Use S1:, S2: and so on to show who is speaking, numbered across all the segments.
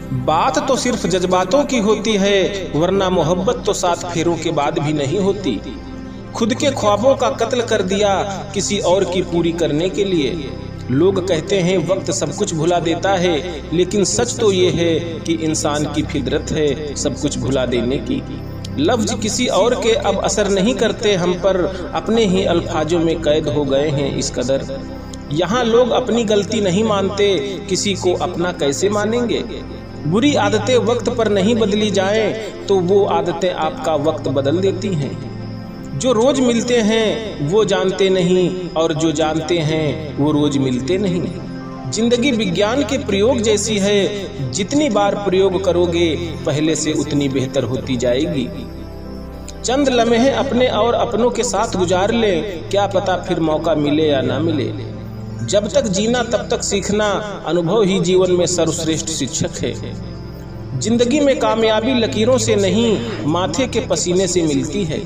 S1: बात तो सिर्फ जज्बातों की होती है, वरना मोहब्बत तो 7 फेरों के बाद भी नहीं होती। खुद के ख्वाबों का कत्ल कर दिया किसी और की पूरी करने के लिए। लोग कहते हैं वक्त सब कुछ भुला देता है, लेकिन सच तो ये है कि इंसान की फितरत है सब कुछ भुला देने की। लफ्ज किसी और के अब असर नहीं करते हम पर, अपने ही अल्फाजों में कैद हो गए हैं इस कदर। यहाँ लोग अपनी गलती नहीं मानते, किसी को अपना कैसे मानेंगे। बुरी आदतें वक्त पर नहीं बदली जाएं तो वो आदतें आपका वक्त बदल देती हैं। जो रोज मिलते हैं वो जानते नहीं, और जो जानते हैं वो रोज मिलते नहीं। जिंदगी विज्ञान के प्रयोग जैसी है, जितनी बार प्रयोग करोगे पहले से उतनी बेहतर होती जाएगी। चंद लम्हे अपने और अपनों के साथ गुजार ले, क्या पता फिर मौका मिले या ना मिले। जब तक जीना तब तक सीखना, अनुभव ही जीवन में सर्वश्रेष्ठ शिक्षक है। जिंदगी में कामयाबी लकीरों से नहीं, माथे के पसीने से मिलती है।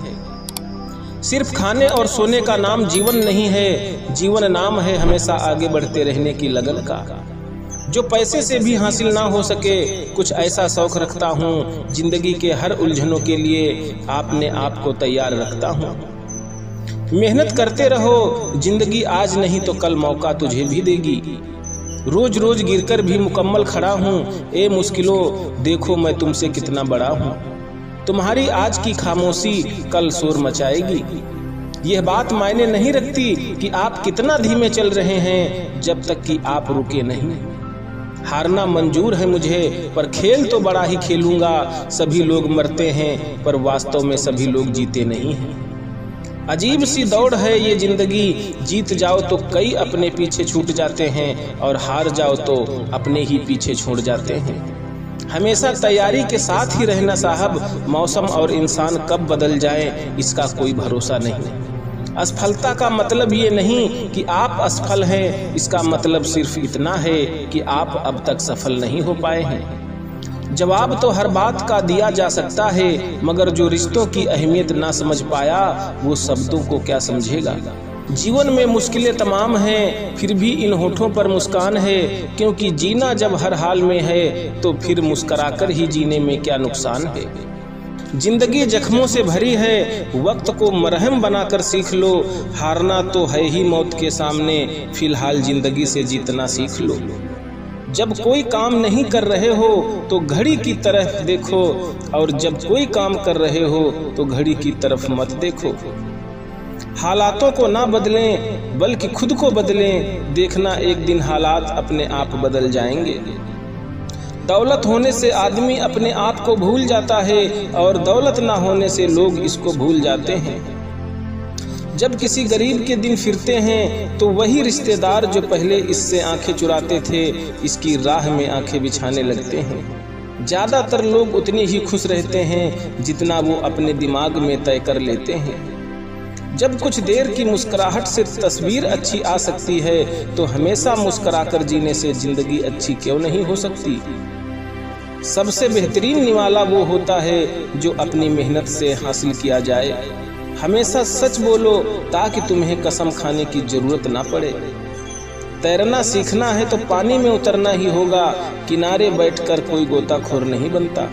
S1: सिर्फ खाने और सोने का नाम जीवन नहीं है, जीवन नाम है हमेशा आगे बढ़ते रहने की लगन का। जो पैसे से भी हासिल ना हो सके, कुछ ऐसा शौक रखता हूँ, जिंदगी के हर उलझनों के लिए आपने आप को तैयार रखता हूँ। मेहनत करते रहो, जिंदगी आज नहीं तो कल मौका तुझे भी देगी। रोज रोज गिरकर भी मुकम्मल खड़ा हूँ, ए मुश्किलों देखो मैं तुमसे कितना बड़ा हूँ। तुम्हारी आज की खामोशी कल शोर मचाएगी। यह बात मायने नहीं रखती कि आप कितना धीमे चल रहे हैं, जब तक कि आप रुके नहीं। हारना मंजूर है मुझे, पर खेल तो बड़ा ही खेलूंगा। सभी लोग मरते हैं पर वास्तव में सभी लोग जीते नहीं हैं। अजीब सी दौड़ है ये जिंदगी, जीत जाओ तो कई अपने पीछे छूट जाते हैं, और हार जाओ तो अपने ही पीछे छोड़ जाते हैं। हमेशा तैयारी के साथ ही रहना साहब, मौसम और इंसान कब बदल जाए इसका कोई भरोसा नहीं। असफलता का मतलब ये नहीं कि आप असफल हैं, इसका मतलब सिर्फ इतना है कि आप अब तक सफल नहीं हो पाए हैं। जवाब तो हर बात का दिया जा सकता है, मगर जो रिश्तों की अहमियत ना समझ पाया वो शब्दों को क्या समझेगा। जीवन में मुश्किलें तमाम हैं, फिर भी इन होठों पर मुस्कान है, क्योंकि जीना जब हर हाल में है तो फिर मुस्कुराकर ही जीने में क्या नुकसान है। जिंदगी जख्मों से भरी है, वक्त को मरहम बनाकर सीख लो। हारना तो है ही मौत के सामने, फिलहाल जिंदगी से जीतना सीख लो। जब कोई काम नहीं कर रहे हो तो घड़ी की तरफ देखो, और जब कोई काम कर रहे हो तो घड़ी की तरफ मत देखो। हालातों को ना बदलें बल्कि खुद को बदलें, देखना एक दिन हालात अपने आप बदल जाएंगे। दौलत होने से आदमी अपने आप को भूल जाता है, और दौलत ना होने से लोग इसको भूल जाते हैं। जब किसी गरीब के दिन फिरते हैं तो वही रिश्तेदार जो पहले इससे आंखें चुराते थे, इसकी राह में आंखें बिछाने लगते हैं। ज़्यादातर लोग उतने ही खुश रहते हैं जितना वो अपने दिमाग में तय कर लेते हैं। जब कुछ देर की मुस्कुराहट से तस्वीर अच्छी आ सकती है, तो हमेशा मुस्कुराकर जीने से जिंदगी अच्छी क्यों नहीं हो सकती। सबसे बेहतरीन निवाला वो होता है जो अपनी मेहनत से हासिल किया जाए। हमेशा सच बोलो ताकि तुम्हें कसम खाने की जरूरत ना पड़े। तैरना सीखना है तो पानी में उतरना ही होगा, किनारे बैठकर कोई गोताखोर नहीं बनता।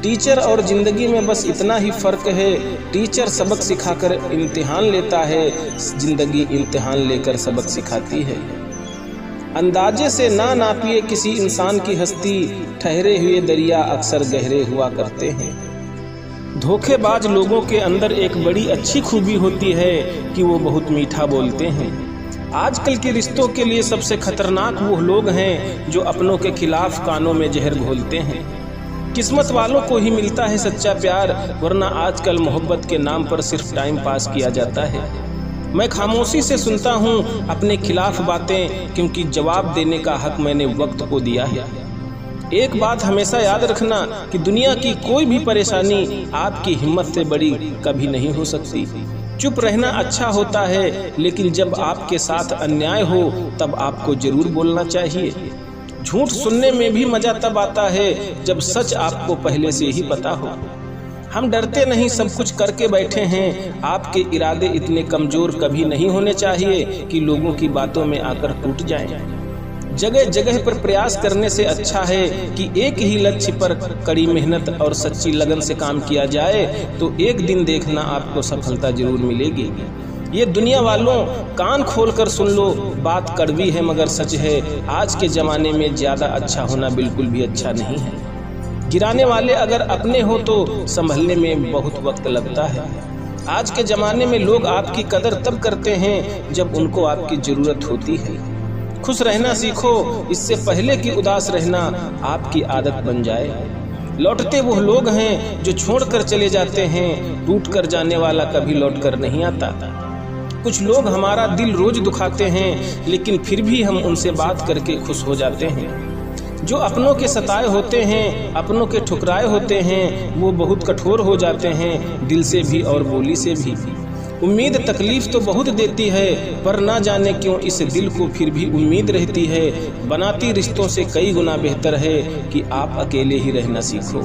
S1: टीचर और जिंदगी में बस इतना ही फर्क है, टीचर सबक सिखाकर इम्तिहान लेता है, जिंदगी इम्तिहान लेकर सबक सिखाती है। अंदाजे से ना नापिए किसी इंसान की हस्ती, ठहरे हुए दरिया अक्सर गहरे हुआ करते हैं। धोखेबाज लोगों के अंदर एक बड़ी अच्छी खूबी होती है कि वो बहुत मीठा बोलते हैं। आजकल के रिश्तों के लिए सबसे खतरनाक वो लोग हैं जो अपनों के खिलाफ कानों में जहर घोलते हैं। किस्मत वालों को ही मिलता है सच्चा प्यार, वरना आजकल मोहब्बत के नाम पर सिर्फ टाइम पास किया जाता है। मैं खामोशी से सुनता हूँ अपने खिलाफ बातें, क्योंकि जवाब देने का हक मैंने वक्त को दिया है। एक बात हमेशा याद रखना कि दुनिया की कोई भी परेशानी आपकी हिम्मत से बड़ी कभी नहीं हो सकती। चुप रहना अच्छा होता है, लेकिन जब आपके साथ अन्याय हो तब आपको जरूर बोलना चाहिए। झूठ सुनने में भी मजा तब आता है जब सच आपको पहले से ही पता हो। हम डरते नहीं, सब कुछ करके बैठे हैं। आपके इरादे इतने कमजोर कभी नहीं होने चाहिए कि लोगों की बातों में आकर टूट जाएं। जगह जगह पर प्रयास करने से अच्छा है कि एक ही लक्ष्य पर कड़ी मेहनत और सच्ची लगन से काम किया जाए, तो एक दिन देखना आपको सफलता जरूर मिलेगी। ये दुनिया वालों, कान खोलकर सुन लो, बात कड़वी है मगर सच है। आज के ज़माने में ज़्यादा अच्छा होना बिल्कुल भी अच्छा नहीं है। गिराने वाले अगर अपने हो तो संभलने में बहुत वक्त लगता है। आज के ज़माने में लोग आपकी कदर तब करते हैं जब उनको आपकी ज़रूरत होती है। खुश रहना सीखो, इससे पहले कि उदास रहना आपकी आदत बन जाए। लौटते वो लोग हैं जो छोड़कर चले जाते हैं, टूट कर जाने वाला कभी लौट कर नहीं आता। कुछ लोग हमारा दिल रोज दुखाते हैं, लेकिन फिर भी हम उनसे बात करके खुश हो जाते हैं। जो अपनों के सताए होते हैं, अपनों के ठुकराए होते हैं, वो बहुत कठोर हो जाते हैं, दिल से भी और बोली से भी। उम्मीद तकलीफ तो बहुत देती है, पर ना जाने क्यों इस दिल को फिर भी उम्मीद रहती है। बनाती रिश्तों से कई गुना बेहतर है कि आप अकेले ही रहना सीखो।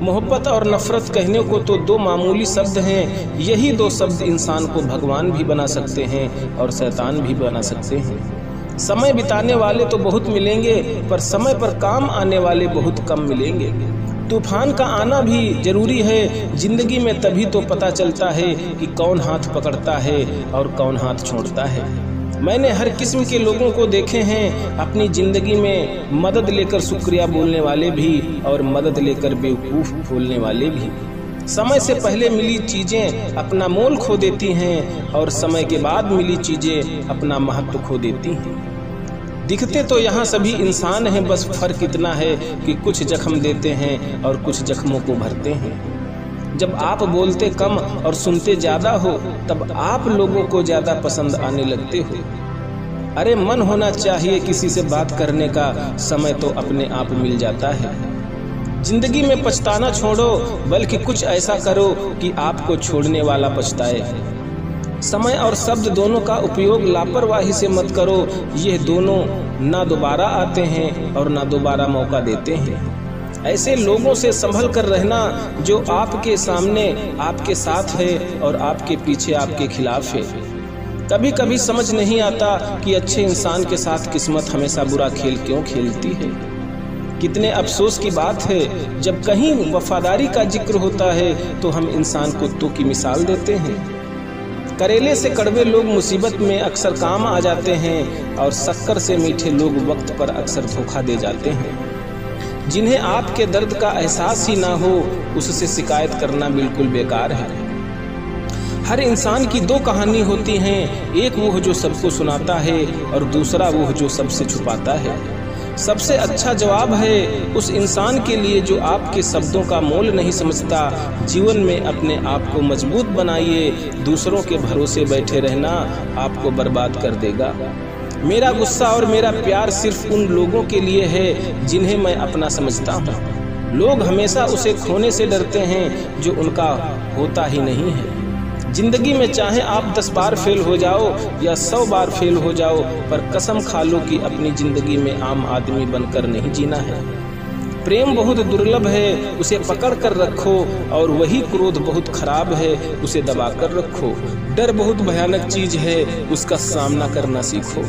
S1: मोहब्बत और नफरत कहने को तो दो मामूली शब्द हैं, यही दो शब्द इंसान को भगवान भी बना सकते हैं और शैतान भी बना सकते हैं। समय बिताने वाले तो बहुत मिलेंगे, पर समय पर काम आने वाले बहुत कम मिलेंगे। तूफान का आना भी जरूरी है जिंदगी में, तभी तो पता चलता है कि कौन हाथ पकड़ता है और कौन हाथ छोड़ता है। मैंने हर किस्म के लोगों को देखे हैं अपनी जिंदगी में, मदद लेकर शुक्रिया बोलने वाले भी और मदद लेकर बेवकूफ़ बोलने वाले भी। समय से पहले मिली चीज़ें अपना मोल खो देती हैं और समय के बाद मिली चीज़ें अपना महत्व खो देती हैं। दिखते तो यहाँ सभी इंसान हैं, बस फर्क इतना है कि कुछ जख्म देते हैं और कुछ जख्मों को भरते हैं। जब आप बोलते कम और सुनते ज़्यादा हो, तब आप लोगों को ज़्यादा पसंद आने लगते हो। अरे मन होना चाहिए किसी से बात करने का, समय तो अपने आप मिल जाता है। जिंदगी में पछताना छोड़ो, बल्कि कुछ ऐसा करो कि आपको छोड़ने वाला पछताए। समय और शब्द दोनों का उपयोग लापरवाही से मत करो, ये दोनों ना दोबारा आते हैं और ना दोबारा मौका देते हैं। ऐसे लोगों से संभल कर रहना जो आपके सामने आपके साथ है और आपके पीछे आपके खिलाफ है। कभी कभी समझ नहीं आता कि अच्छे इंसान के साथ किस्मत हमेशा बुरा खेल क्यों खेलती है। कितने अफसोस की बात है, जब कहीं वफादारी का जिक्र होता है तो हम इंसान कुत्तों की मिसाल देते हैं। करेले से कड़वे लोग मुसीबत में अक्सर काम आ जाते हैं और शक्कर से मीठे लोग वक्त पर अक्सर धोखा दे जाते हैं। जिन्हें आपके दर्द का एहसास ही ना हो, उससे शिकायत करना बिल्कुल बेकार है। हर इंसान की दो कहानी होती हैं, एक वो जो सबको सुनाता है और दूसरा वो जो सबसे छुपाता है। सबसे अच्छा जवाब है उस इंसान के लिए जो आपके शब्दों का मोल नहीं समझता। जीवन में अपने आप को मजबूत बनाइए, दूसरों के भरोसे बैठे रहना आपको बर्बाद कर देगा। मेरा गुस्सा और मेरा प्यार सिर्फ उन लोगों के लिए है जिन्हें मैं अपना समझता हूँ। लोग हमेशा उसे खोने से डरते हैं जो उनका होता ही नहीं है। जिंदगी में चाहे आप 10 बार फेल हो जाओ या 100 बार फेल हो जाओ, पर कसम खा लो कि अपनी जिंदगी में आम आदमी बनकर नहीं जीना है। प्रेम बहुत दुर्लभ है, उसे पकड़ कर रखो, और वही क्रोध बहुत खराब है, उसे दबा कर रखो। डर बहुत भयानक चीज है, उसका सामना करना सीखो।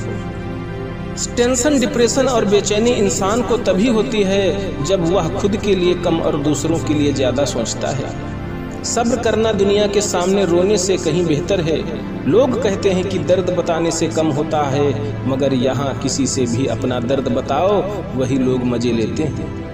S1: टेंशन, डिप्रेशन और बेचैनी इंसान को तभी होती है जब वह खुद के लिए कम और दूसरों के लिए ज्यादा सोचता है। सब्र करना दुनिया के सामने रोने से कहीं बेहतर है। लोग कहते हैं कि दर्द बताने से कम होता है, मगर यहाँ किसी से भी अपना दर्द बताओ, वही लोग मजे लेते हैं।